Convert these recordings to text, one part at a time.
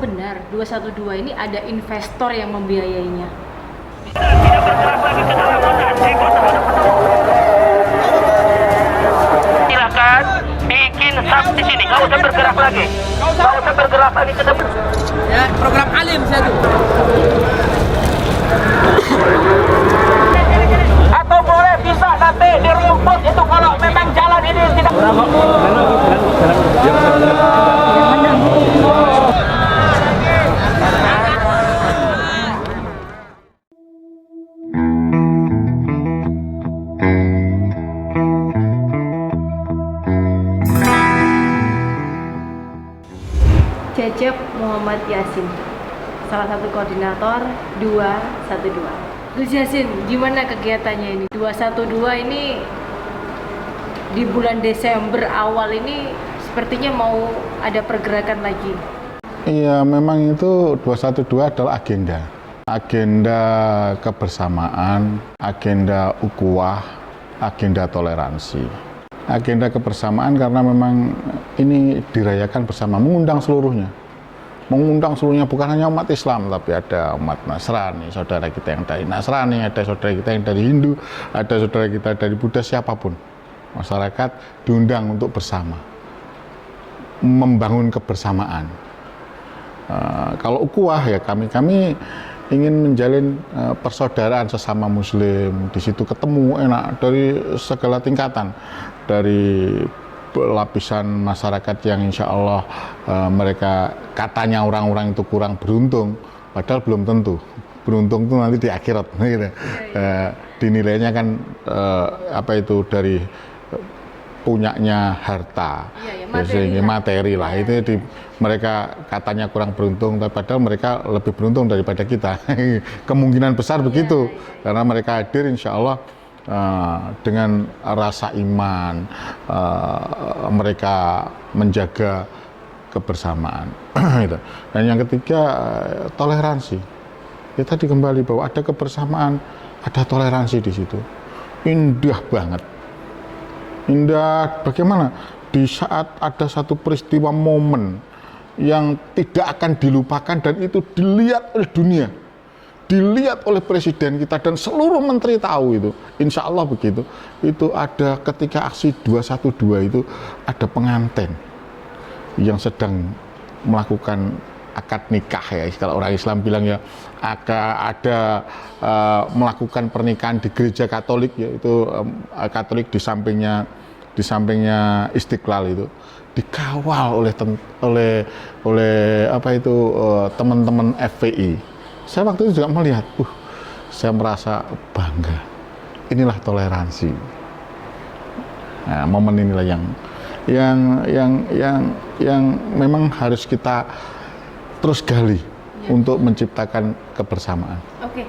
benar 212 ini ada investor yang membiayainya? Silakan bikin sub di sini, nggak usah bergerak lagi, ke depan. Ya, program alim saya tuh. Atau boleh bisa nanti di rumput itu kalau memang jalan ini tidak. Cecep Muhammad Yasin, salah satu koordinator 212. Gus Yasin, gimana kegiatannya ini? 212 ini di bulan Desember awal ini sepertinya mau ada pergerakan lagi. Iya, memang itu 212 adalah agenda kebersamaan, agenda ukhuwah, agenda toleransi. Agenda kebersamaan karena memang ini dirayakan bersama, mengundang seluruhnya bukan hanya umat Islam, tapi ada umat Nasrani, saudara kita yang dari Nasrani, ada saudara kita yang dari Hindu, ada saudara kita dari Buddha, siapapun. Masyarakat diundang untuk bersama, membangun kebersamaan. Kalau ukhuwah ya kami ingin menjalin persaudaraan sesama Muslim. Di situ ketemu enak dari segala tingkatan, dari lapisan masyarakat yang insya Allah mereka katanya orang-orang itu kurang beruntung, padahal belum tentu. Beruntung itu nanti di akhirat, gitu. Dinilainya kan dari punyanya harta, materi lah. Itu mereka katanya kurang beruntung, tapi padahal mereka lebih beruntung daripada kita. Kemungkinan besar begitu, karena mereka hadir insya Allah dengan rasa iman, mereka menjaga kebersamaan. Dan yang ketiga, toleransi. Ya tadi kembali bahwa ada kebersamaan, ada toleransi di situ. Indah banget. Indah bagaimana? Di saat ada satu peristiwa momen yang tidak akan dilupakan dan itu dilihat oleh dunia, dilihat oleh presiden kita dan seluruh menteri tahu itu, insya Allah begitu. Itu ada ketika aksi 212 itu ada pengantin yang sedang melakukan akad nikah ya, kalau orang Islam bilang ya, ada melakukan pernikahan di gereja Katolik, yaitu Katolik di sampingnya Istiqlal itu dikawal oleh teman-teman FPI. Saya waktu itu juga melihat, saya merasa bangga. Inilah toleransi. Nah, momen inilah yang memang harus kita terus gali untuk menciptakan kebersamaan. Oke,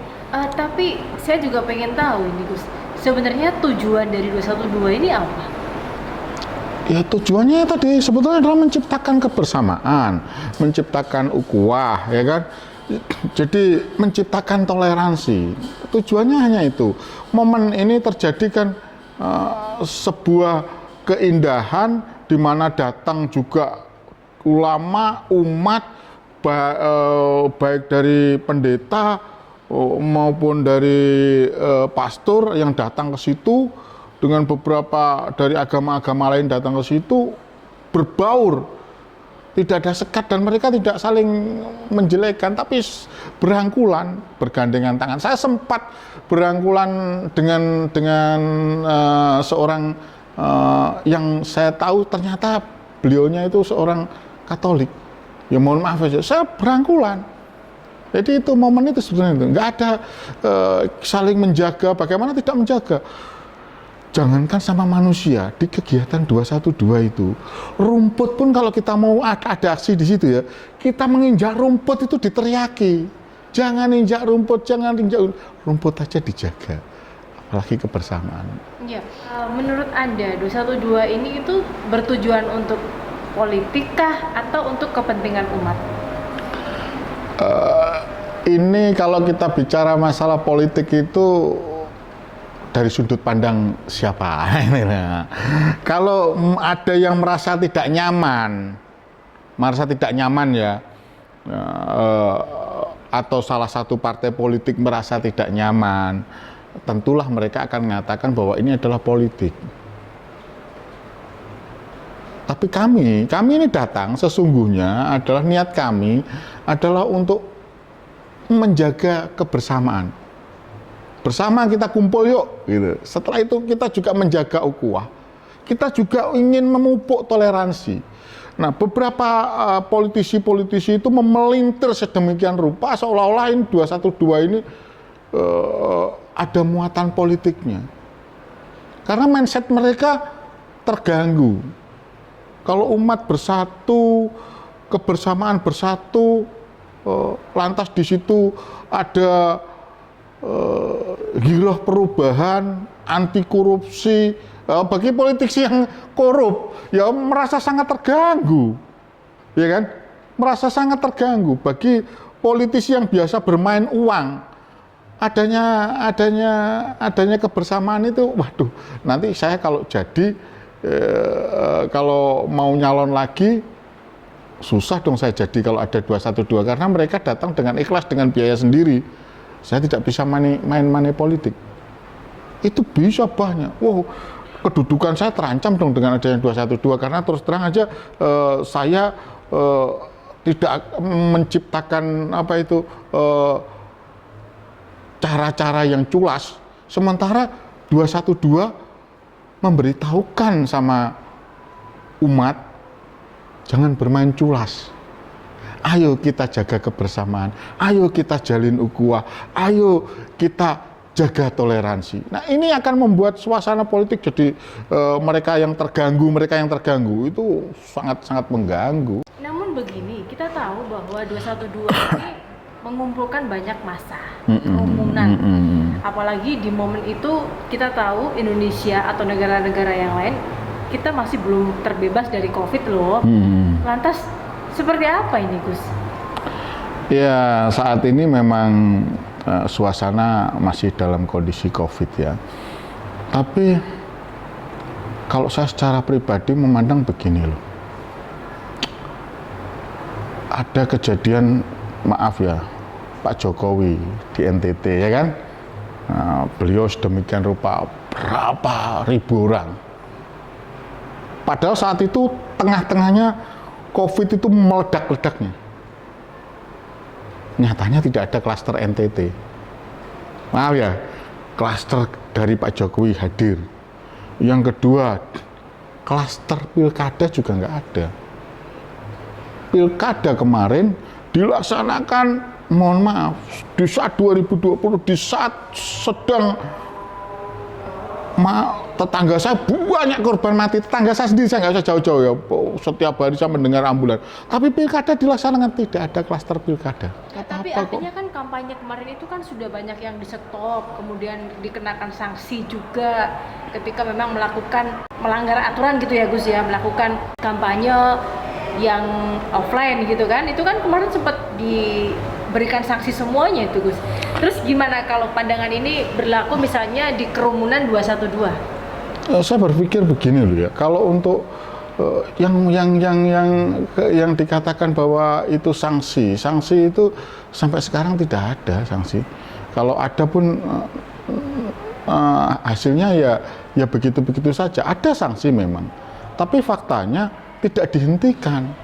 tapi saya juga pengen tahu ini Gus, sebenarnya tujuan dari 212 ini apa? Ya tujuannya tadi sebetulnya adalah menciptakan kebersamaan, menciptakan ukhuwah, ya kan? Jadi menciptakan toleransi. Tujuannya hanya itu. Momen ini terjadi kan sebuah keindahan di mana datang juga ulama, umat, baik dari pendeta maupun dari pastor yang datang ke situ, dengan beberapa dari agama-agama lain datang ke situ, berbaur, tidak ada sekat dan mereka tidak saling menjelekkan, tapi berangkulan, bergandengan tangan. Saya sempat berangkulan dengan seorang yang saya tahu ternyata beliaunya itu seorang Katolik. Ya mohon maaf aja, saya berangkulan. Jadi itu momen itu sebenarnya itu nggak ada saling menjaga. Bagaimana tidak menjaga? Jangankan sama manusia, di kegiatan 212 itu, rumput pun kalau kita mau ada aksi di situ ya, kita menginjak rumput itu diteriaki. Jangan injak rumput, jangan injak rumput aja dijaga. Apalagi kebersamaan. Ya, menurut Anda 212 ini itu bertujuan untuk politik kah atau untuk kepentingan umat? Ini kalau kita bicara masalah politik itu dari sudut pandang siapa? Kalau ada yang merasa tidak nyaman ya, atau salah satu partai politik merasa tidak nyaman, tentulah mereka akan mengatakan bahwa ini adalah politik. Tapi kami ini datang sesungguhnya adalah niat kami adalah untuk menjaga kebersamaan. Bersama kita kumpul yuk, gitu. Setelah itu kita juga menjaga ukhuwah. Kita juga ingin memupuk toleransi. Nah, beberapa politisi-politisi itu memelintir sedemikian rupa seolah-olah ini 212 ini ada muatan politiknya. Karena mindset mereka terganggu. Kalau umat bersatu, kebersamaan bersatu, lantas di situ ada giroh perubahan, anti korupsi, bagi politisi yang korup ya merasa sangat terganggu, ya kan? Merasa sangat terganggu. Bagi politisi yang biasa bermain uang, adanya kebersamaan itu, waduh, nanti saya kalau jadi kalau mau nyalon lagi susah dong saya jadi kalau ada 212 karena mereka datang dengan ikhlas dengan biaya sendiri. Saya tidak bisa main money politik. Itu bisa banyak. Wow, kedudukan saya terancam dong dengan adanya 212 karena terus terang aja saya tidak menciptakan cara-cara yang culas. Sementara 212 memberitahukan sama umat jangan bermain culas. Ayo kita jaga kebersamaan, ayo kita jalin ukhuwah, ayo kita jaga toleransi. Nah, ini akan membuat suasana politik jadi mereka yang terganggu itu sangat-sangat mengganggu. Namun begini, kita tahu bahwa 212 ini mengumpulkan banyak massa, kerumunan. Apalagi di momen itu kita tahu Indonesia atau negara-negara yang lain kita masih belum terbebas dari COVID loh. Lantas seperti apa ini, Gus? Ya, saat ini memang suasana masih dalam kondisi COVID ya. Tapi kalau saya secara pribadi memandang begini loh. Ada kejadian, maaf ya, Pak Jokowi di NTT ya kan. Beliau sedemikian rupa berapa ribu orang. Padahal saat itu tengah-tengahnya COVID itu meledak-ledaknya. Nyatanya tidak ada klaster NTT. Maaf ya, klaster dari Pak Jokowi hadir. Yang kedua, klaster pilkada juga nggak ada. Pilkada kemarin dilaksanakan, mohon maaf, di saat 2020, di saat sedang tetangga saya banyak korban mati, tetangga saya sendiri, saya nggak usah jauh-jauh ya, setiap hari saya mendengar ambulan. Tapi pilkada dilaksanakan tidak ada klaster pilkada. Ya, tapi artinya kan kampanye kemarin itu kan sudah banyak yang di stop, kemudian dikenakan sanksi juga ketika memang melanggar aturan gitu ya Gus ya, melakukan kampanye yang offline gitu kan, itu kan kemarin sempat diberikan sanksi semuanya itu Gus. Terus gimana kalau pandangan ini berlaku misalnya di kerumunan 212? Saya berpikir begini loh ya, kalau untuk yang dikatakan bahwa itu sanksi itu sampai sekarang tidak ada sanksi. Kalau ada pun hasilnya ya begitu-begitu saja. Ada sanksi memang, tapi faktanya tidak dihentikan,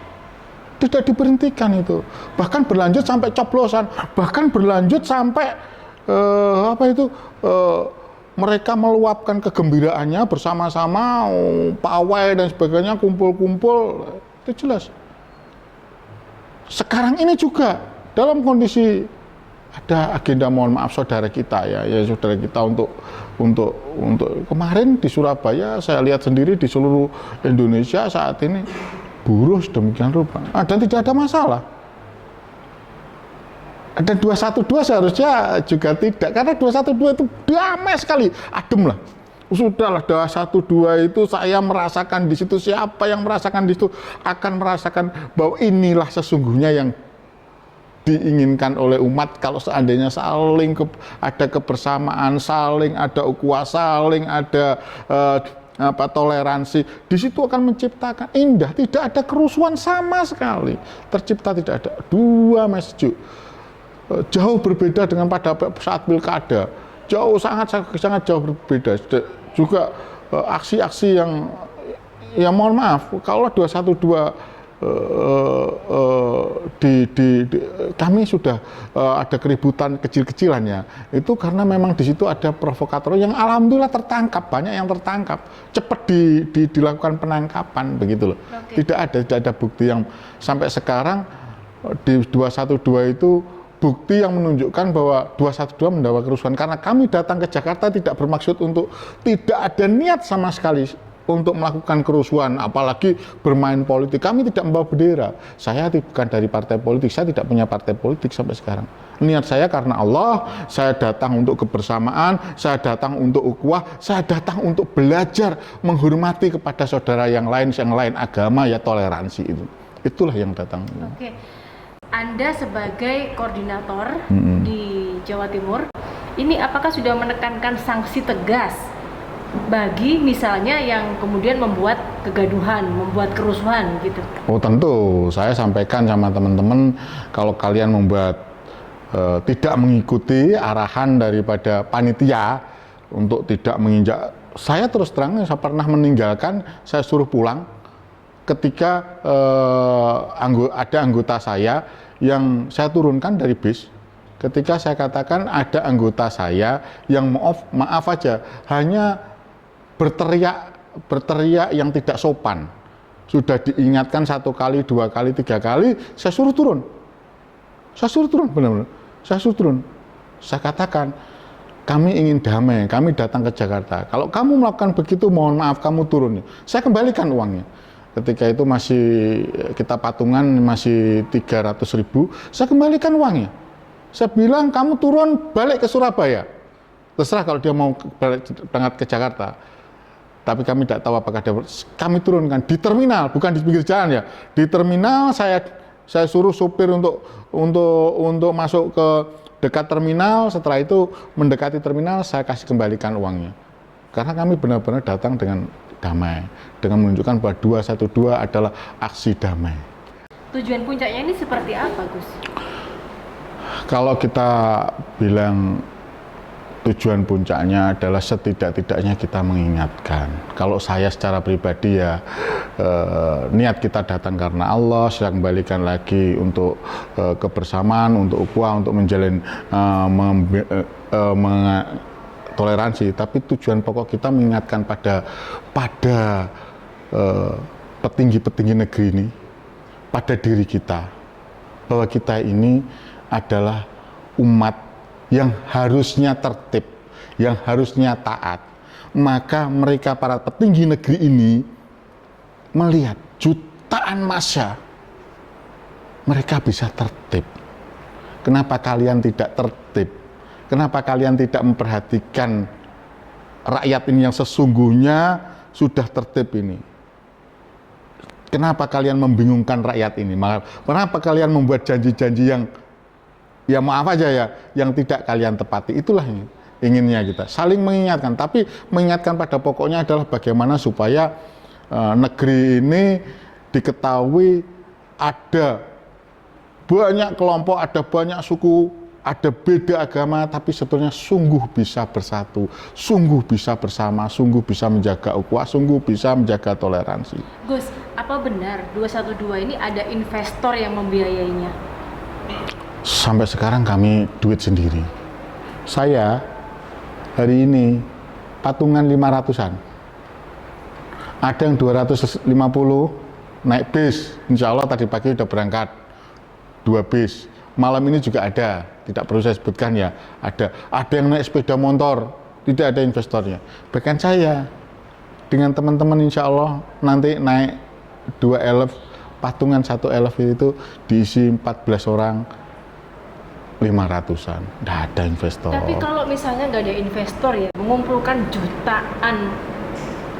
tidak diberhentikan itu. Bahkan berlanjut sampai coblosan, bahkan berlanjut sampai mereka meluapkan kegembiraannya bersama-sama, pawai dan sebagainya, kumpul-kumpul, itu jelas. Sekarang ini juga dalam kondisi ada agenda, mohon maaf saudara kita ya saudara kita untuk kemarin di Surabaya, saya lihat sendiri di seluruh Indonesia saat ini buruh demikian rupa, dan tidak ada masalah. Dan 212 seharusnya juga tidak, karena 212 itu damai sekali, adem lah. Sudahlah, 212 itu saya merasakan di situ, siapa yang merasakan di situ akan merasakan bahwa inilah sesungguhnya yang diinginkan oleh umat. Kalau seandainya saling ada kebersamaan, saling ada ukhuwah, saling ada toleransi, di situ akan menciptakan indah, tidak ada kerusuhan sama sekali, tercipta tidak ada dua masjid. Jauh berbeda dengan pada saat pilkada, sangat jauh berbeda. Juga aksi-aksi yang ya mohon maaf, kalau 212 kami sudah ada keributan kecil-kecilannya, itu karena memang di situ ada provokator yang alhamdulillah tertangkap, banyak yang tertangkap, cepat dilakukan penangkapan begitu loh. Tidak ada bukti yang sampai sekarang di 212 itu bukti yang menunjukkan bahwa 212 membawa kerusuhan, karena kami datang ke Jakarta tidak bermaksud untuk, tidak ada niat sama sekali untuk melakukan kerusuhan, apalagi bermain politik. Kami tidak membawa bendera. Saya bukan dari partai politik, saya tidak punya partai politik sampai sekarang. Niat saya karena Allah, saya datang untuk kebersamaan, saya datang untuk ukhuwah, saya datang untuk belajar menghormati kepada saudara yang lain agama, ya toleransi itu. Itulah yang datang. Oke. Anda sebagai koordinator di Jawa Timur, ini apakah sudah menekankan sanksi tegas bagi misalnya yang kemudian membuat kegaduhan, membuat kerusuhan gitu? Oh tentu, saya sampaikan sama teman-teman, kalau kalian membuat tidak mengikuti arahan daripada panitia untuk tidak menginjak, saya terus terang, saya pernah meninggalkan, saya suruh pulang ketika ada anggota saya yang saya turunkan dari bis. Ketika saya katakan ada anggota saya yang maaf aja, hanya berteriak yang tidak sopan. Sudah diingatkan 1 kali, 2 kali, 3 kali, saya suruh turun. Benar-benar. Saya suruh turun. Saya katakan, kami ingin damai, kami datang ke Jakarta. Kalau kamu melakukan begitu, mohon maaf, kamu turun. Saya kembalikan uangnya. Ketika itu masih kita patungan masih 300.000, saya kembalikan uangnya. Saya bilang, kamu turun balik ke Surabaya. Terserah kalau dia mau berangkat ke Jakarta. Tapi kami tidak tahu apakah kami turunkan di terminal, bukan di pinggir jalan ya. Di terminal saya suruh supir untuk masuk ke dekat terminal. Setelah itu mendekati terminal, saya kasih kembalikan uangnya. Karena kami benar-benar datang dengan damai, dengan menunjukkan bahwa 212 adalah aksi damai. Tujuan puncaknya ini seperti apa, Gus? Kalau kita bilang tujuan puncaknya adalah setidak-tidaknya kita mengingatkan. Kalau saya secara pribadi ya niat kita datang karena Allah, saya kembalikan lagi untuk kebersamaan, untuk ukhuwah, untuk menjalin toleransi. Tapi tujuan pokok kita mengingatkan pada petinggi-petinggi negeri ini, pada diri kita, bahwa kita ini adalah umat yang harusnya tertib, yang harusnya taat. Maka mereka para petinggi negeri ini melihat jutaan massa, mereka bisa tertib. Kenapa kalian tidak tertib? Kenapa kalian tidak memperhatikan rakyat ini yang sesungguhnya sudah tertib ini? Kenapa kalian membingungkan rakyat ini? Kenapa kalian membuat janji-janji yang ya maaf aja ya, yang tidak kalian tepati? Itulah inginnya kita, saling mengingatkan. Tapi mengingatkan pada pokoknya adalah bagaimana supaya negeri ini diketahui ada banyak kelompok, ada banyak suku, ada beda agama, tapi sebetulnya sungguh bisa bersatu, sungguh bisa bersama, sungguh bisa menjaga ukhuwah, sungguh bisa menjaga toleransi. Gus, apa benar 212 ini ada investor yang membiayainya? Sampai sekarang kami duit sendiri. Saya hari ini patungan 500-an. Ada yang 250 naik bis. Insya Allah tadi pagi udah berangkat 2 bis. Malam ini juga ada, tidak perlu saya sebutkan ya. Ada yang naik sepeda motor, tidak ada investornya. Bahkan saya dengan teman-teman insya Allah nanti naik 2.000, patungan 1.000 itu diisi 14 orang, 500-an, tidak ada investor. Tapi kalau misalnya nggak ada investor ya, mengumpulkan jutaan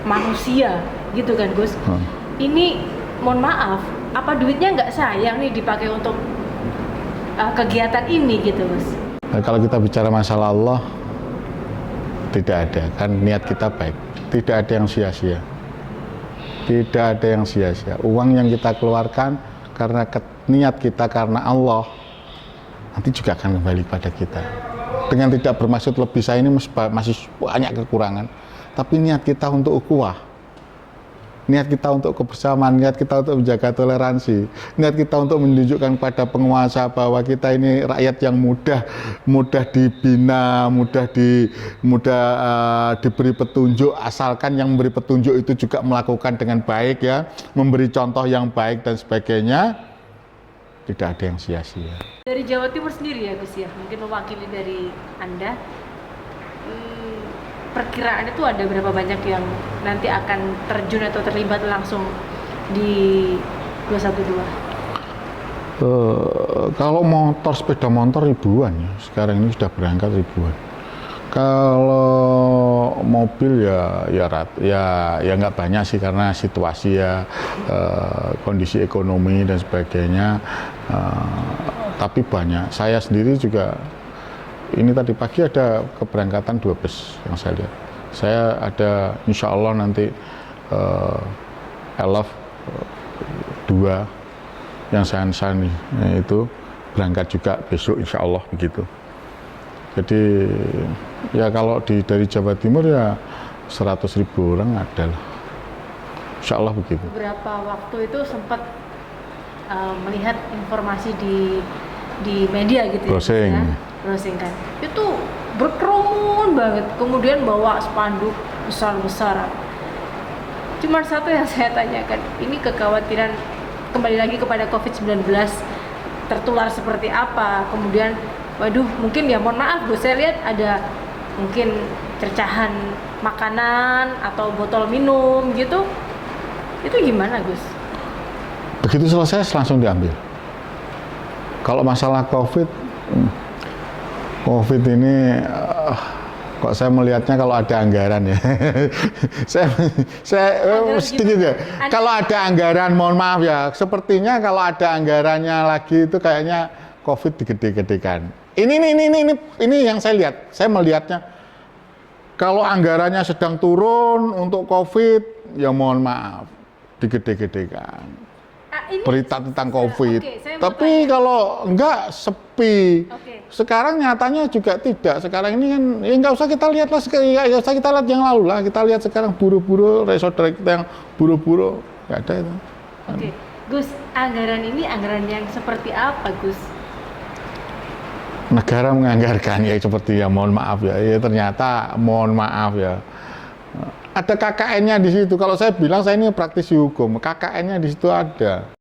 manusia gitu kan Gus, ini mohon maaf, apa duitnya nggak sayang nih dipakai untuk kegiatan ini gitu Gus? Nah, kalau kita bicara masalah Allah, Tidak ada, kan niat kita baik. Tidak ada yang sia-sia. Tidak ada yang sia-sia. Uang yang kita keluarkan karena niat kita karena Allah, nanti juga akan kembali pada kita. Dengan tidak bermaksud lebih, saya ini masih banyak kekurangan, tapi niat kita untuk ukhuwah, niat kita untuk kebersamaan, niat kita untuk menjaga toleransi, niat kita untuk menunjukkan pada penguasa bahwa kita ini rakyat yang mudah dibina, mudah diberi petunjuk, asalkan yang memberi petunjuk itu juga melakukan dengan baik ya, memberi contoh yang baik dan sebagainya. Tidak ada yang sia-sia. Dari Jawa Timur sendiri ya Gus ya, mungkin mewakili dari Anda, perkiraan itu ada berapa banyak yang nanti akan terjun atau terlibat langsung di 212? Kalau motor, sepeda motor ribuan ya, sekarang ini sudah berangkat ribuan. Kalau mobil ya nggak banyak sih, karena situasi ya, kondisi ekonomi dan sebagainya, tapi banyak. Saya sendiri juga ini tadi pagi ada keberangkatan 2 bus yang saya lihat. Saya ada insya Allah nanti elaf 2 yang saya nih itu berangkat juga besok insya Allah begitu. Jadi ya kalau dari Jawa Timur ya 100.000 orang ada lah, insya Allah begitu. Beberapa waktu itu sempat melihat informasi di media gitu Browsing. ya, browsing kan, itu berkerumun banget, kemudian bawa spanduk besar-besaran. Cuman satu yang saya tanyakan, ini kekhawatiran kembali lagi kepada COVID-19 tertular seperti apa, kemudian waduh, mungkin ya mohon maaf Gus, saya lihat ada mungkin cercahan makanan atau botol minum gitu. Itu gimana Gus? Begitu selesai langsung diambil. Kalau masalah COVID ini kok saya melihatnya kalau ada anggaran ya. saya sedikit ya. Kalau ada anggaran, mohon maaf ya, sepertinya kalau ada anggarannya lagi itu kayaknya COVID digede-gedekan. Ini yang saya lihat. Saya melihatnya kalau anggarannya sedang turun untuk COVID, ya mohon maaf, digede-gedekan. Berita tentang COVID. Tapi kalau enggak, sepi. Sekarang nyatanya juga tidak. Sekarang ini kan ya nggak usah kita lihat lah, nggak usah kita lihat yang lalu lah. Kita lihat sekarang buru-buru, saudara kita yang buru-buru, nggak ada itu. Oke, Gus, anggaran ini anggaran yang seperti apa Gus? Negara menganggarkan ya seperti ya, mohon maaf ya, ternyata mohon maaf ya, ada KKN-nya di situ. Kalau saya bilang saya ini praktisi hukum, KKN-nya di situ ada.